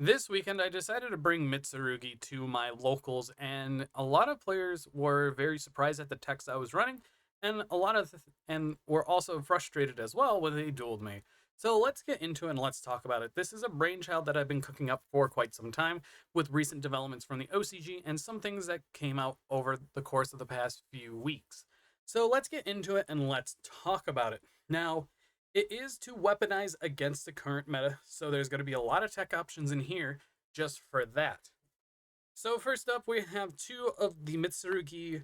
This weekend, I decided to bring Mitsurugi to my locals, and a lot of players were very surprised at the text I was running, and and were also frustrated as well when they dueled me. So let's get into it and let's talk about it. This is a brainchild that I've been cooking up for quite some time, with recent developments from the OCG and some things that came out over the course of the past few weeks. So let's get into it and let's talk about it. Now, it is to weaponize against the current meta, so there's going to be a lot of tech options in here just for that. So first up, we have two of the Mitsurugi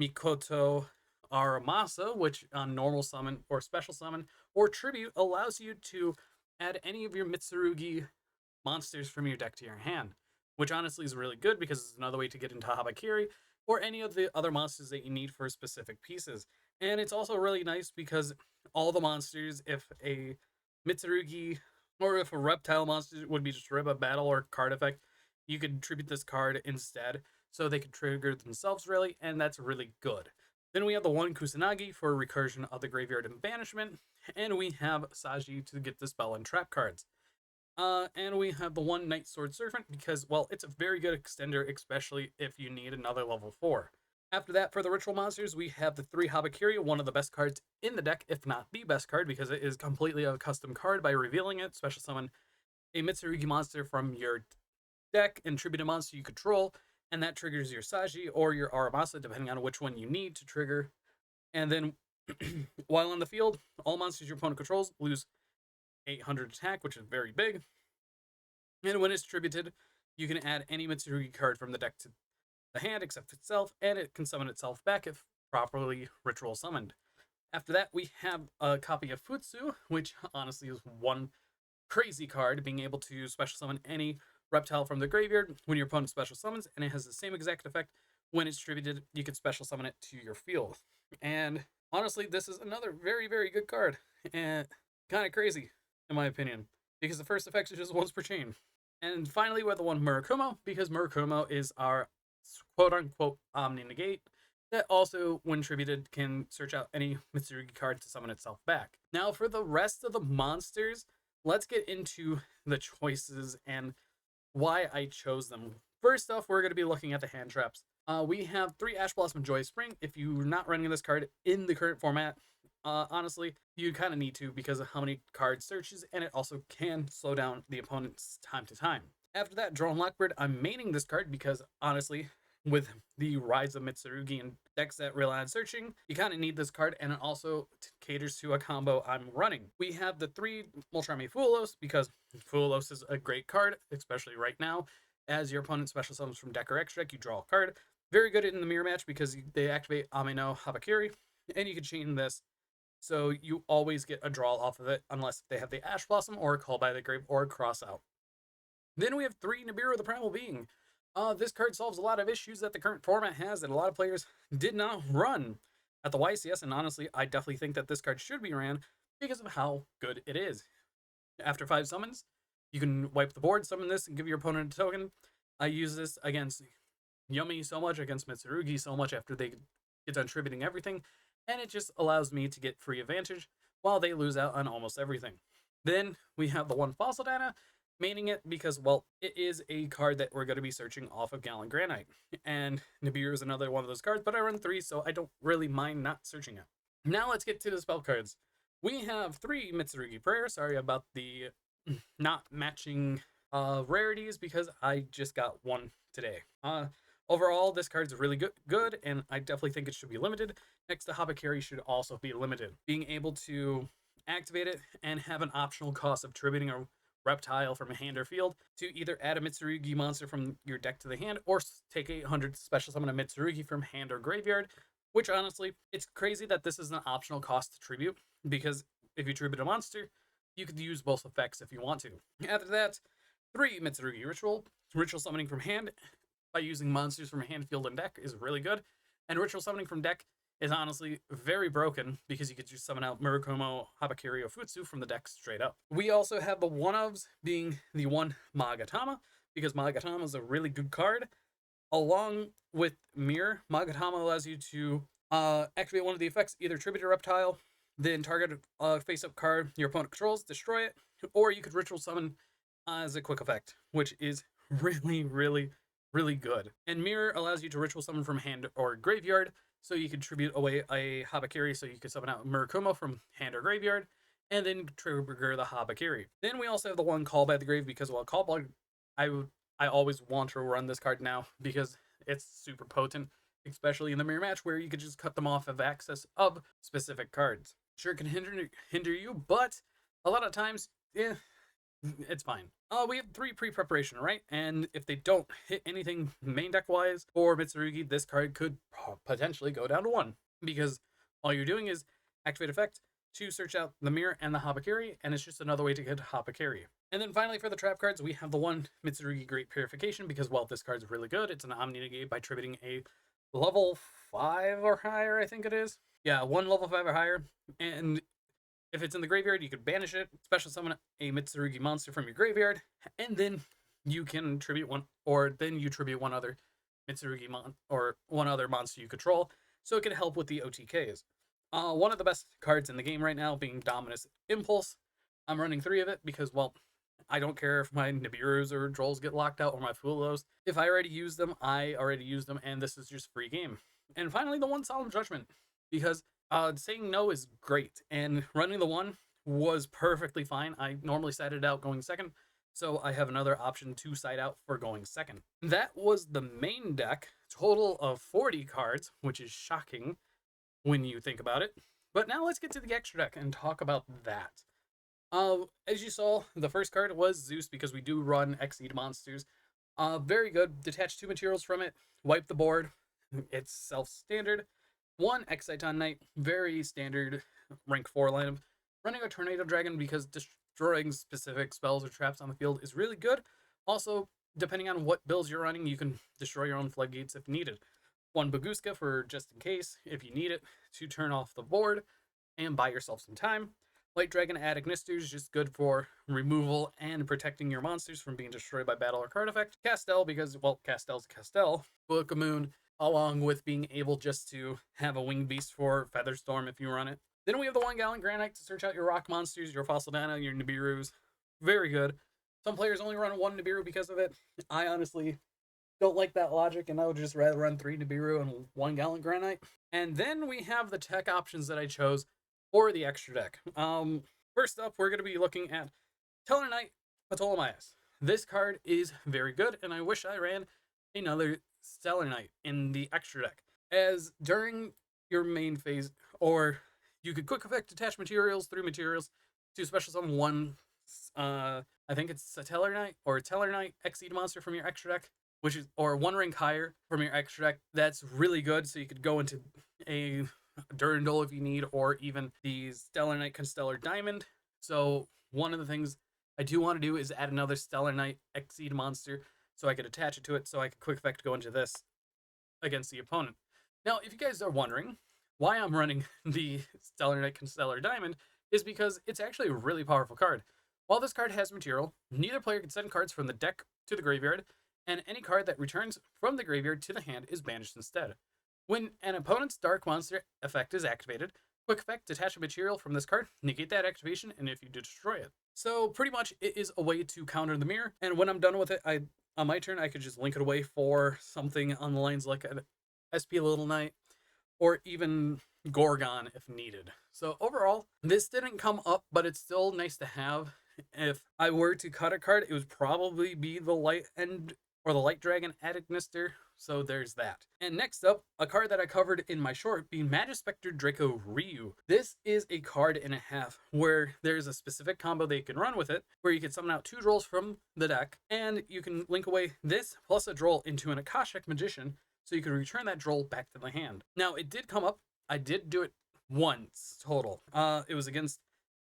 Mikoto Aramasa, which on normal summon or special summon or tribute allows you to add any of your Mitsurugi monsters from your deck to your hand, which honestly is really good because it's another way to get into Habakiri or any of the other monsters that you need for specific pieces. And it's also really nice because all the monsters, if a Mitsurugi or if a reptile monster would be just rib a battle or card effect, you could tribute this card instead so they could trigger themselves really, and that's really good. Then we have the one Kusanagi for recursion of the graveyard and banishment, and we have Saji to get the spell and trap cards. And we have the one Night Sword Servant because, well, it's a very good extender, especially if you need another level 4. After that, for the ritual monsters, we have the 3 Habakiri, one of the best cards in the deck, if not the best card, because it is completely a custom card. By revealing it, special summon a Mitsurugi monster from your deck and tribute a monster you control, and that triggers your Saji or your Aramasa, depending on which one you need to trigger. And then, while on the field, all monsters your opponent controls lose 800 attack, which is very big. And when it's tributed, you can add any Mitsurugi card from the deck to the hand except itself, and it can summon itself back if properly ritual summoned. After that, we have a copy of Futsu, which honestly is one crazy card, being able to special summon any reptile from the graveyard when your opponent special summons, and it has the same exact effect when it's tributed. You can special summon it to your field. And honestly, this is another very, very good card, and kind of crazy, in my opinion, because the first effect is just once per chain. And finally, we have the one Murakumo, because Murakumo is our quote unquote Omni Negate that also, when tributed, can search out any Mitsurugi card to summon itself back. Now, for the rest of the monsters, let's get into the choices and why I chose them. First off, we're going to be looking at the hand traps. We have 3 Ash Blossom Joy Spring. If you're not running this card in the current format, honestly, you kind of need to because of how many card searches, and it also can slow down the opponent's time to time. After that, Drone Lockbird, I'm maining this card because, honestly, with the rise of Mitsurugi and decks that rely on searching, you kind of need this card, and it also caters to a combo I'm running. We have the 3 Moltrami Fuelos because Fuelos is a great card, especially right now. As your opponent special summons from deck or extra deck, you draw a card. Very good in the mirror match because they activate Amino Habakiri, and you can chain this so you always get a draw off of it unless they have the Ash Blossom or a Call by the Grave or a Cross Out. Then we have 3 Nibiru the Primal Being. This card solves a lot of issues that the current format has that a lot of players did not run at the YCS, and honestly, I definitely think that this card should be ran because of how good it is. After 5 summons, you can wipe the board, summon this, and give your opponent a token. I use this against Yummy so much, against Mitsurugi so much after they get done tributing everything, and it just allows me to get free advantage while they lose out on almost everything. Then we have the one Fossil Data, maining it because, well, it is a card that we're going to be searching off of Gallant Granite. And Nibiru is another one of those cards, but I run 3, so I don't really mind not searching it. Now let's get to the spell cards. We have 3 Mitsurugi Prayer. Sorry about the not matching rarities because I just got one today. Overall, this card's really good, and I definitely think it should be limited. Next to Habakiri should also be limited. Being able to activate it and have an optional cost of tributing a reptile from a hand or field to either add a Mitsurugi monster from your deck to the hand or take 800 special summon a Mitsurugi from hand or graveyard, which honestly, it's crazy that this is an optional cost to tribute because if you tribute a monster, you could use both effects if you want to. After that, 3 Mitsurugi Ritual summoning from hand by using monsters from hand, field, and deck is really good. And ritual summoning from deck is honestly very broken because you could just summon out Murakumo, Habakiri, or Futsu from the deck straight up. We also have the one-ofs being the one Magatama because Magatama is a really good card. Along with Mirror, Magatama allows you to activate one of the effects, either tribute a reptile, then target a face-up card your opponent controls, destroy it, or you could ritual summon as a quick effect, which is really, really, really good. And Mirror allows you to ritual summon from hand or graveyard, so you can tribute away a Habakiri, so you can summon out Murakumo from hand or graveyard, and then trigger the Habakiri. Then we also have the one Call by the Grave, because while Call by, I always want to run this card now because it's super potent, especially in the mirror match where you could just cut them off of access of specific cards. Sure, it can hinder you, but a lot of times, it's fine. We have 3 pre-preparation, right? And if they don't hit anything main deck wise or Mitsurugi, this card could potentially go down to 1, because all you're doing is activate effect to search out the mirror and the Habakiri, and it's just another way to get Habakiri. And then finally for the trap cards, we have the one Mitsurugi Great Purification, because while this card's really good, it's an Omni negate by tributing a level 5 or higher, I think it is. Yeah, 1 level 5 or higher, and if it's in the graveyard, you could banish it, special summon a Mitsurugi monster from your graveyard, and then you can tribute one, or then you tribute one other Mitsurugi or one other monster you control, so it can help with the OTKs. One of the best cards in the game right now being Dominus Impulse. I'm running 3 of it because, well, I don't care if my Nibiru's or Drolls get locked out or my Fulos. If I already use them, I already use them, and this is just free game. And finally, the one Solemn Judgment, because saying no is great, and running the 1 was perfectly fine. I normally side it out going second, so I have another option to side out for going second. That was the main deck, total of 40 cards, which is shocking when you think about it. But now let's get to the extra deck and talk about that. As you saw, the first card was Zeus, because we do run Exceed monsters. Very good. Detach 2 materials from it, wipe the board. It's self-standard. 1 Exciton Knight, very standard rank 4 lineup. Running a Tornado Dragon because destroying specific spells or traps on the field is really good. Also, depending on what builds you're running, you can destroy your own floodgates if needed. 1 Baguska for just in case, if you need it, to turn off the board and buy yourself some time. Light Dragon Adignisters is just good for removal and protecting your monsters from being destroyed by battle or card effect. Castel, because, well, Castel's Castel. Book of Moon, along with being able just to have a Winged Beast for Featherstorm if you run it. Then we have the 1 Gallon Granite to search out your rock monsters, your Fossil Dino, your Nibiru's. Very good. Some players only run 1 Nibiru because of it. I honestly don't like that logic, and I would just rather run 3 Nibiru and 1 Gallon Granite. And then we have the tech options that I chose for the extra deck. First up, we're going to be looking at Tellarknight Ptolemaeus. This card is very good, and I wish I ran another Stellar Knight in the extra deck, as during your main phase, or you could quick effect attach materials through materials to special summon 1, I think it's a Stellar Knight or a Tellar Knight Exceed monster from your extra deck, which is, or 1 rank higher from your extra deck. That's really good, so you could go into a Durandal if you need, or even the Stellar Knight Constellar Diamond. So one of the things I do want to do is add another Stellar Knight Exceed monster, so I could attach it to it, so I could quick effect go into this against the opponent. Now, if you guys are wondering why I'm running the Stellar Knight Constellar Diamond, is because it's actually a really powerful card. While this card has material, neither player can send cards from the deck to the graveyard, and any card that returns from the graveyard to the hand is banished instead. When an opponent's Dark Monster effect is activated, quick effect, detach a material from this card, negate that activation, and if you destroy it. So pretty much it is a way to counter the mirror, and when I'm done with it, on my turn, I could just link it away for something on the lines like an SP Little Knight, or even Gorgon if needed. So overall, this didn't come up, but it's still nice to have. If I were to cut a card, it would probably be the Light End or the Light Dragon Adignester, so there's that. And next up, a card that I covered in my short being Magispector Draco Ryu. This is a card and a half where there's a specific combo that you can run with it, where you can summon out 2 Drolls from the deck, and you can link away this plus a Droll into an Akashic Magician, so you can return that Droll back to the hand. Now, it did come up. I did do it once total. It was against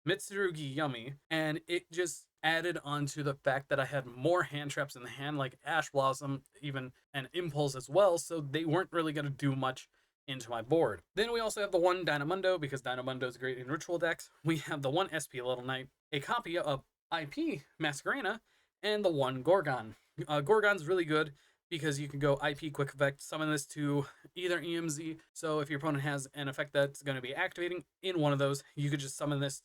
Mitsurugi Yummy, and it just added on to the fact that I had more hand traps in the hand, like Ash Blossom, even an Impulse as well, so they weren't really going to do much into my board. Then we also have the 1 Dynamundo, because Dynamundo is great in ritual decks. We have the 1 SP Little Knight, a copy of IP Masquerena, and the 1 Gorgon. Gorgon's really good because you can go IP quick effect, summon this to either EMZ. So if your opponent has an effect that's going to be activating in one of those, you could just summon this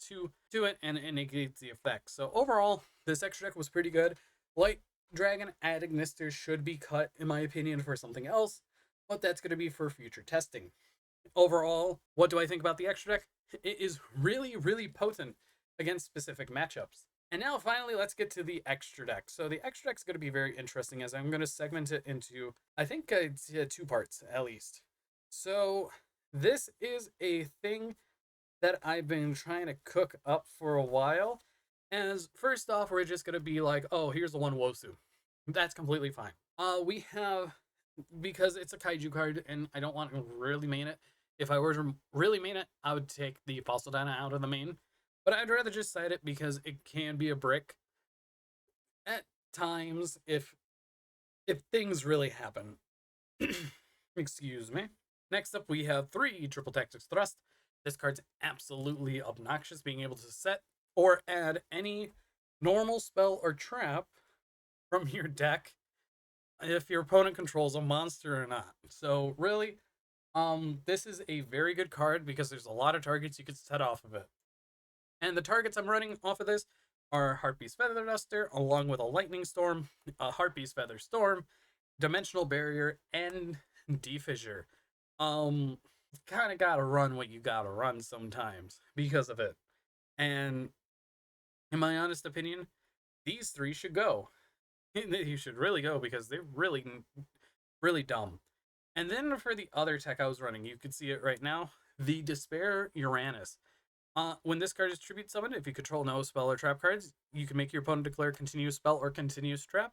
to it, and it negates the effect. So overall, This extra deck was pretty good. Light Dragon at Ignister should be cut, in my opinion, for something else, but that's going to be for future testing. Overall, what do I think about the extra deck? It is really, really potent against specific matchups. And now, finally, let's get to the extra deck. So the extra deck is going to be very interesting, as I'm going to segment it into, I think, 2 parts at least. So this is a thing that I've been trying to cook up for a while. As first off, we're just gonna be like, oh, here's the one Wosu. That's completely fine. We have, because it's a kaiju card and I don't want to really main it. If I were to really main it, I would take the Fossil Dana out of the main. But I'd rather just side it because it can be a brick at times if things really happen. Excuse me. Next up, we have 3 Triple Tactics Thrust. This card's absolutely obnoxious, being able to set or add any normal spell or trap from your deck if your opponent controls a monster or not. So really, this is a very good card because there's a lot of targets you could set off of it. And the targets I'm running off of this are Heartbeast Feather Duster, along with a Lightning Storm, a Heartbeast Feather Storm, Dimensional Barrier, and Defissure. Kind of gotta run what you gotta run sometimes because of it. And in my honest opinion, these 3 should go. You should really go because they're really, really dumb. And then for the other tech I was running, you can see it right now, the Despair Uranus. When this card is tribute summoned, if you control no spell or trap cards, you can make your opponent declare continuous spell or continuous trap.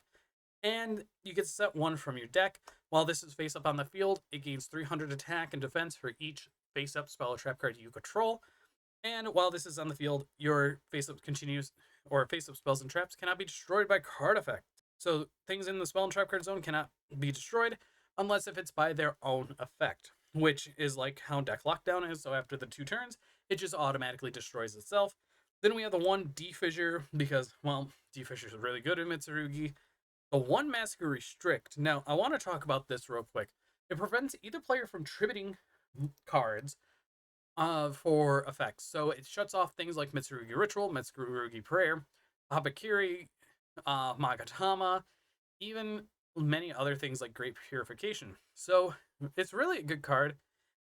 And you can set 1 from your deck. While this is face up on the field, it gains 300 attack and defense for each face up spell or trap card you control. And while this is on the field, your face up continues or face up spells and traps cannot be destroyed by card effect. So things in the spell and trap card zone cannot be destroyed unless if it's by their own effect, which is like how deck lockdown is. So after the 2 turns, it just automatically destroys itself. Then we have the 1 Defissure because, well, Defissure is really good in Mitsurugi. The 1 Massacre Restrict. Now, I want to talk about this real quick. It prevents either player from tributing cards for effects. So it shuts off things like Mitsurugi Ritual, Mitsurugi Prayer, Habakiri, Magatama, even many other things like Great Purification. So it's really a good card,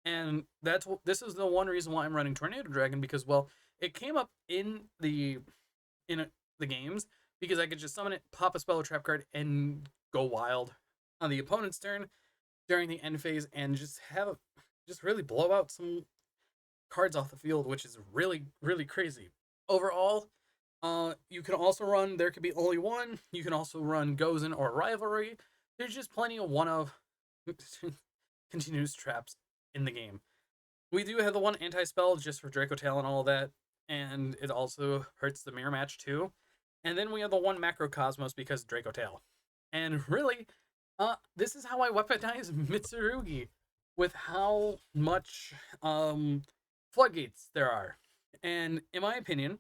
and this is the one reason why I'm running Tornado Dragon, because, well, it came up in the games because I could just summon it, pop a spell or trap card, and go wild on the opponent's turn during the end phase, and just really blow out some cards off the field, which is really, really crazy. Overall, you can also run There Could Be Only One. You can also run Gozen or Rivalry. There's just plenty of one-of continuous traps in the game. We do have the 1 anti-spell just for Draco Tail and all of that, and it also hurts the mirror match too. And then we have the 1 Macrocosmos because Draco Tail. And really, this is how I weaponize Mitsurugi, with how much floodgates there are. And in my opinion,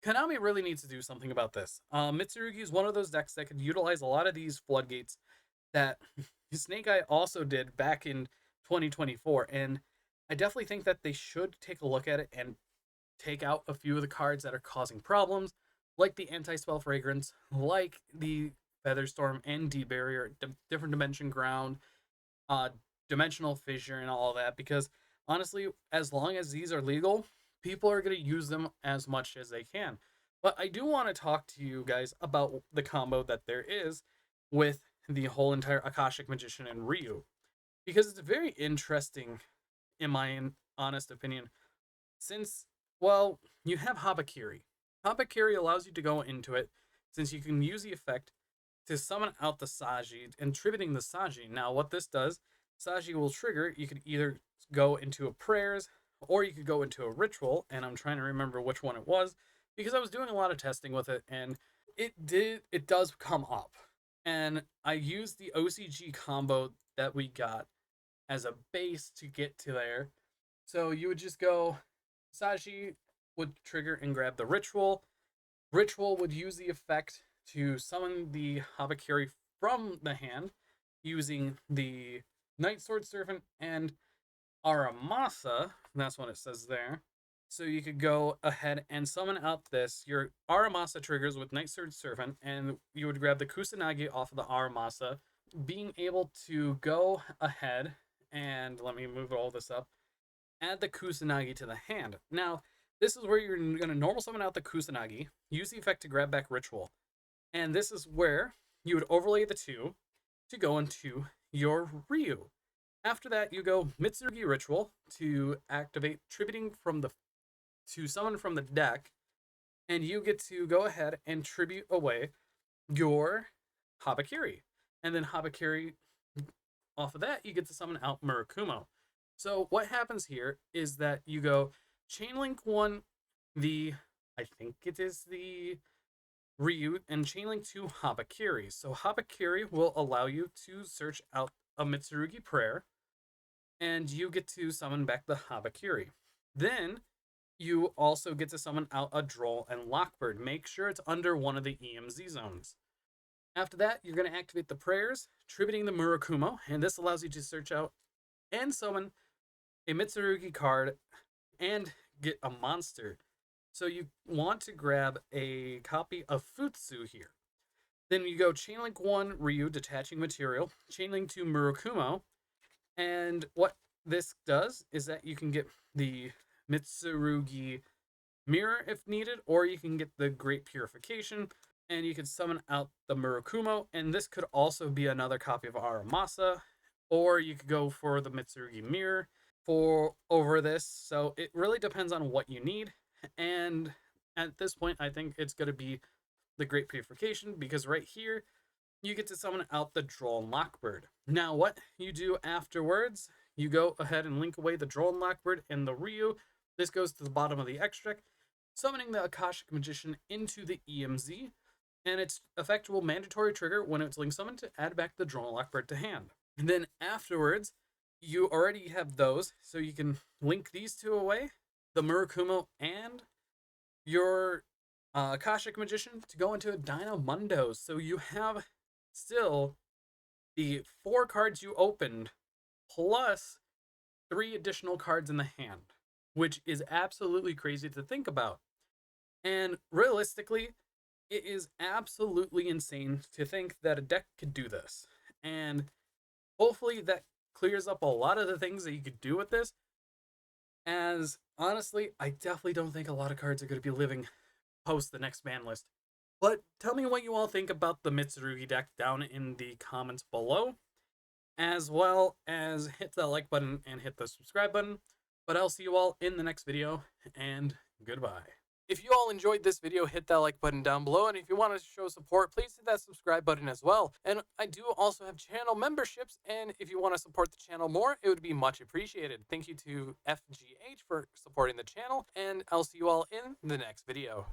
Konami really needs to do something about this. Mitsurugi is one of those decks that could utilize a lot of these floodgates that Snake Eye also did back in 2024. And I definitely think that they should take a look at it and take out a few of the cards that are causing problems, like the Anti-Spell Fragrance, like the Featherstorm and D-Barrier, Different Dimension Ground, Dimensional Fissure, and all that. Because honestly, as long as these are legal, people are going to use them as much as they can. But I do want to talk to you guys about the combo that there is with the whole entire Akashic Magician and Ryu, because it's very interesting, in my honest opinion, since, well, you have Habakiri. Habakiri allows you to go into it, since you can use the effect to summon out the Saji and tributing the Saji. Now, what this does, Saji will trigger. You could either go into a prayers, or you could go into a ritual, and I'm trying to remember which one it was, because I was doing a lot of testing with it, and it does come up. And I used the OCG combo that we got as a base to get to there. So you would just go, Saji would trigger and grab the ritual. Ritual would use the effect to summon the Habakiri from the hand using the Night Sword Servant and Aramasa. That's what it says there. So you could go ahead and summon out your Aramasa triggers with Night Surge Servant, and you would grab the Kusanagi off of the Aramasa, being able to go ahead and let me move all this up. Add the Kusanagi to the hand. Now, this is where you're going to normal summon out the Kusanagi, use the effect to grab back Ritual, and this is where you would overlay the two to go into your Ryu. After that, you go Mitsurugi Ritual to activate Tributing from the to summon from the deck, and you get to go ahead and tribute away your Habakiri. And then Habakiri, off of that, you get to summon out Murakumo. So what happens here is that you go Chainlink 1, I think it is the Ryu, and Chainlink 2 Habakiri. So Habakiri will allow you to search out a Mitsurugi prayer, and you get to summon back the Habakiri. Then you also get to summon out a Droll and Lockbird. Make sure it's under one of the EMZ zones. After that, you're going to activate the prayers, tributing the Murakumo, and this allows you to search out and summon a Mitsurugi card and get a monster. So you want to grab a copy of Futsu here. Then you go Chainlink 1 Ryu, detaching material, Chainlink 2 Murakumo, and what this does is that you can get the Mitsurugi Mirror if needed, or you can get the Great Purification, and you can summon out the Murakumo, and this could also be another copy of Aramasa, or you could go for the Mitsurugi Mirror for over this. So it really depends on what you need, and at this point, I think it's going to be the Great Purification, because right here, you get to summon out the Droll and Lockbird. Now, what you do afterwards, you go ahead and link away the Droll and Lockbird and the Ryu. This goes to the bottom of the extract, summoning the Akashic Magician into the EMZ, and its effect will mandatory trigger when it's link summoned to add back the Droll and Lockbird to hand. And then afterwards, you already have those, so you can link these two away, the Murakumo and your Akashic Magician, to go into a Dynamundo. So you have still the 4 cards you opened plus 3 additional cards in the hand, which is absolutely crazy to think about. And realistically, it is absolutely insane to think that a deck could do this. And hopefully that clears up a lot of the things that you could do with this. As honestly, I definitely don't think a lot of cards are going to be living post the next ban list. But tell me what you all think about the Mitsurugi deck down in the comments below, as well as hit that like button and hit the subscribe button. But I'll see you all in the next video, and goodbye. If you all enjoyed this video, hit that like button down below, and if you want to show support, please hit that subscribe button as well. And I do also have channel memberships, and if you want to support the channel more, it would be much appreciated. Thank you to FGH for supporting the channel, and I'll see you all in the next video.